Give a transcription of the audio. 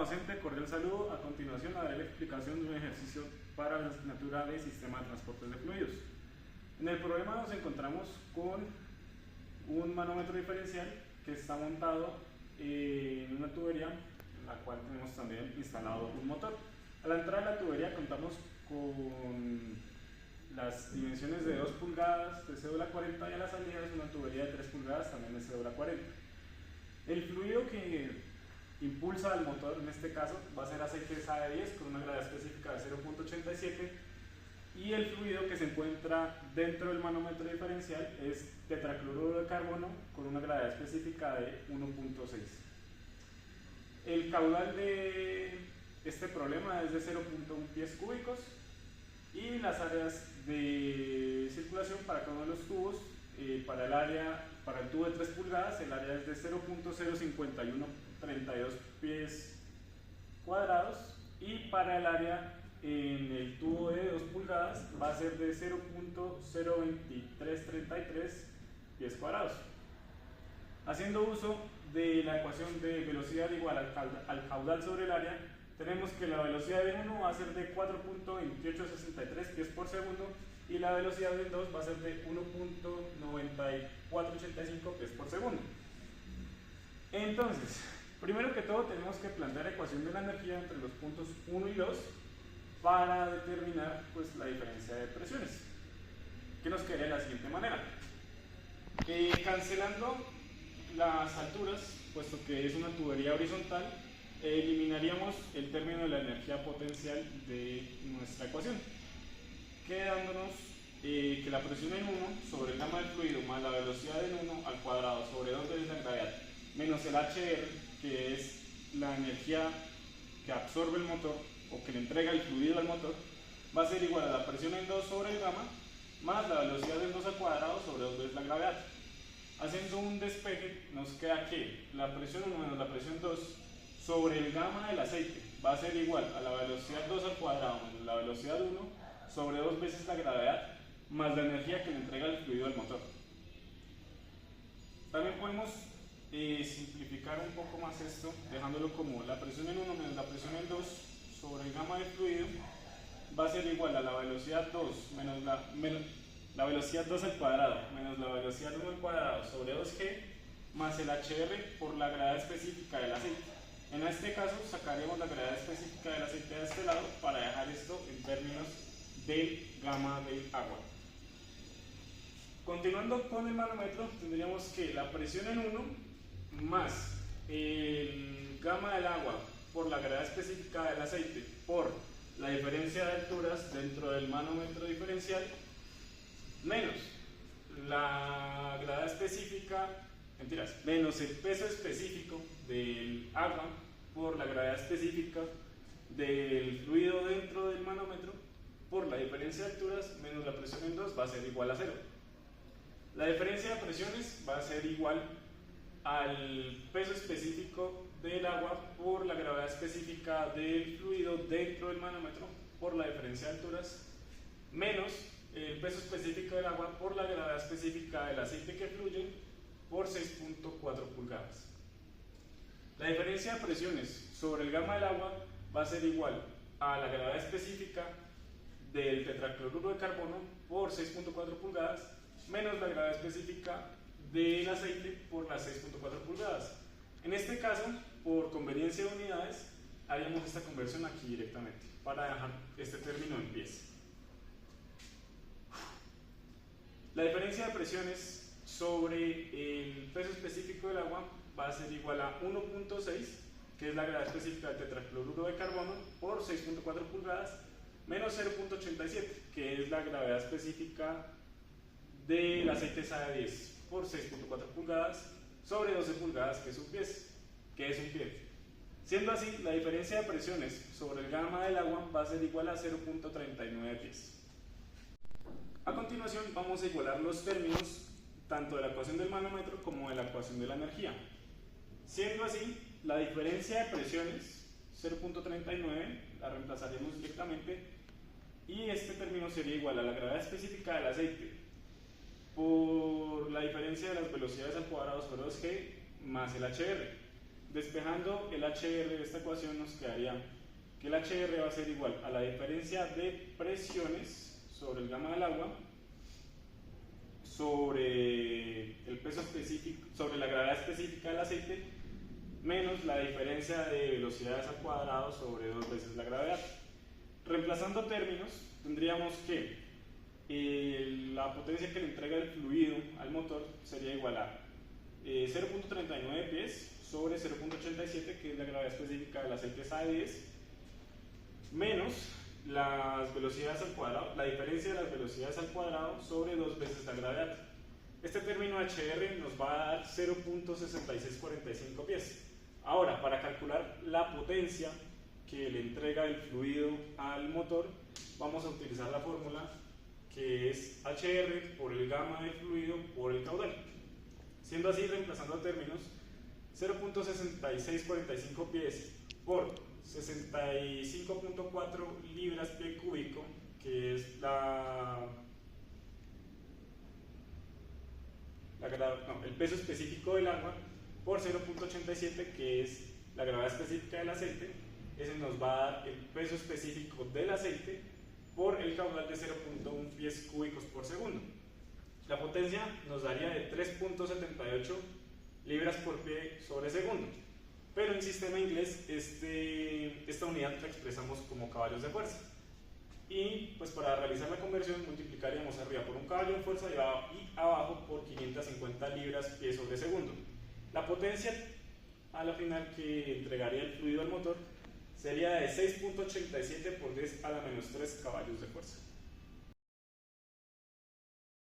docente, cordial saludo. A continuación daré la explicación de un ejercicio para la asignatura de Sistema de Transportes de Fluidos. En el problema nos encontramos con un manómetro diferencial que está montado en una tubería en la cual tenemos también instalado un motor. Al entrar a la tubería contamos con las dimensiones de 2 pulgadas de cédula 40 y a la salida es una tubería de 3 pulgadas también de cédula 40. El fluido que impulsa al motor, en este caso, va a ser aceite SAE10 con una gravedad específica de 0.87 y el fluido que se encuentra dentro del manómetro diferencial es tetracloruro de carbono con una gravedad específica de 1.6. El caudal de este problema es de 0.1 pies cúbicos y las áreas de circulación para cada uno de los tubos, para el tubo de 3 pulgadas, el área es de 0.05132 pies cuadrados y para el área en el tubo de 2 pulgadas va a ser de 0.02333 pies cuadrados. Haciendo uso de la ecuación de velocidad igual al caudal sobre el área, tenemos que la velocidad del 1 va a ser de 4.2863 pies por segundo y la velocidad del 2 va a ser de 1.9485 pies por segundo. Entonces, primero que todo tenemos que plantear la ecuación de la energía entre los puntos 1 y 2 para determinar pues, la diferencia de presiones, que nos quedaría de la siguiente manera. Cancelando las alturas, puesto que es una tubería horizontal, eliminaríamos el término de la energía potencial de nuestra ecuación, quedándonos que la presión en 1 sobre el gamma del fluido más la velocidad en 1 al cuadrado sobre 2 veces la gravedad menos el HR, que es la energía que absorbe el motor o que le entrega el fluido al motor, va a ser igual a la presión en 2 sobre el gamma más la velocidad en 2 al cuadrado sobre 2 veces la gravedad. Haciendo un despeje nos queda que la presión 1 menos la presión 2 sobre el gamma del aceite va a ser igual a la velocidad 2 al cuadrado menos la velocidad 1 sobre 2 veces la gravedad más la energía que le entrega el fluido al motor. También podemos simplificar un poco más esto dejándolo como la presión en 1 menos la presión en 2 sobre el gamma del fluido va a ser igual a la velocidad 2 menos la velocidad 2 al cuadrado menos la velocidad 1 al cuadrado sobre 2g más el HR por la gravedad específica del aceite. En este caso sacaremos la gravedad específica del aceite de este lado para dejar esto en términos del gamma del agua. Continuando con el manómetro, tendríamos que la presión en 1 más el gamma del agua por la gravedad específica del aceite por la diferencia de alturas dentro del manómetro diferencial menos la gravedad específica, menos el peso específico del agua por la gravedad específica del fluido dentro del manómetro por la diferencia de alturas menos la presión en 2 va a ser igual a 0. La diferencia de presiones va a ser igual al peso específico del agua por la gravedad específica del fluido dentro del manómetro por la diferencia de alturas menos el peso específico del agua por la gravedad específica del aceite que fluye por 6.4 pulgadas. La diferencia de presiones sobre el gamma del agua va a ser igual a la gravedad específica del tetracloruro de carbono por 6.4 pulgadas menos la gravedad específica del aceite por las 6.4 pulgadas. En este caso, por conveniencia de unidades, haríamos esta conversión aquí directamente para dejar este término en pies. La diferencia de presiones sobre el peso específico del agua va a ser igual a 1.6, que es la gravedad específica del tetracloruro de carbono, por 6.4 pulgadas, menos 0.87, que es la gravedad específica del aceite SAE10, por 6.4 pulgadas, sobre 12 pulgadas, que es un pie. Siendo así, la diferencia de presiones sobre el gamma del agua va a ser igual a 0.39 pies. A continuación vamos a igualar los términos tanto de la ecuación del manómetro como de la ecuación de la energía. Siendo así, la diferencia de presiones, 0.39, la reemplazaremos directamente y este término sería igual a la gravedad específica del aceite por la diferencia de las velocidades al cuadrado sobre 2g más el HR. despejando el HR de esta ecuación nos quedaría que el HR va a ser igual a la diferencia de presiones sobre el gamma del agua sobre el peso específico, sobre la gravedad específica del aceite, menos la diferencia de velocidades al cuadrado sobre 2 veces la gravedad. Reemplazando términos, tendríamos que la potencia que le entrega el fluido al motor sería igual a 0.39 pies sobre 0.87, que es la gravedad específica del aceite SAE10, menos las velocidades al cuadrado, la diferencia de las velocidades al cuadrado sobre 2 veces la gravedad. Este término HR nos va a dar 0.6645 pies. Ahora, para calcular la potencia que le entrega el fluido al motor, vamos a utilizar la fórmula que es HR por el gamma del fluido por el caudal. Siendo así, reemplazando términos, 0.6645 pies por 65.4 libras pie cúbico, que es el peso específico del agua, por 0.87, que es la gravedad específica del aceite. Ese nos va a dar el peso específico del aceite por el caudal de 0.1 pies cúbicos por segundo. La potencia nos daría de 3.78 libras por pie sobre segundo, pero en sistema inglés esta unidad la expresamos como caballos de fuerza, y pues para realizar la conversión multiplicaríamos arriba por un caballo de fuerza y abajo por 550 libras pie sobre segundo. La potencia a la final que entregaría el fluido al motor sería de 6.87 por 10 a la menos 3 caballos de fuerza.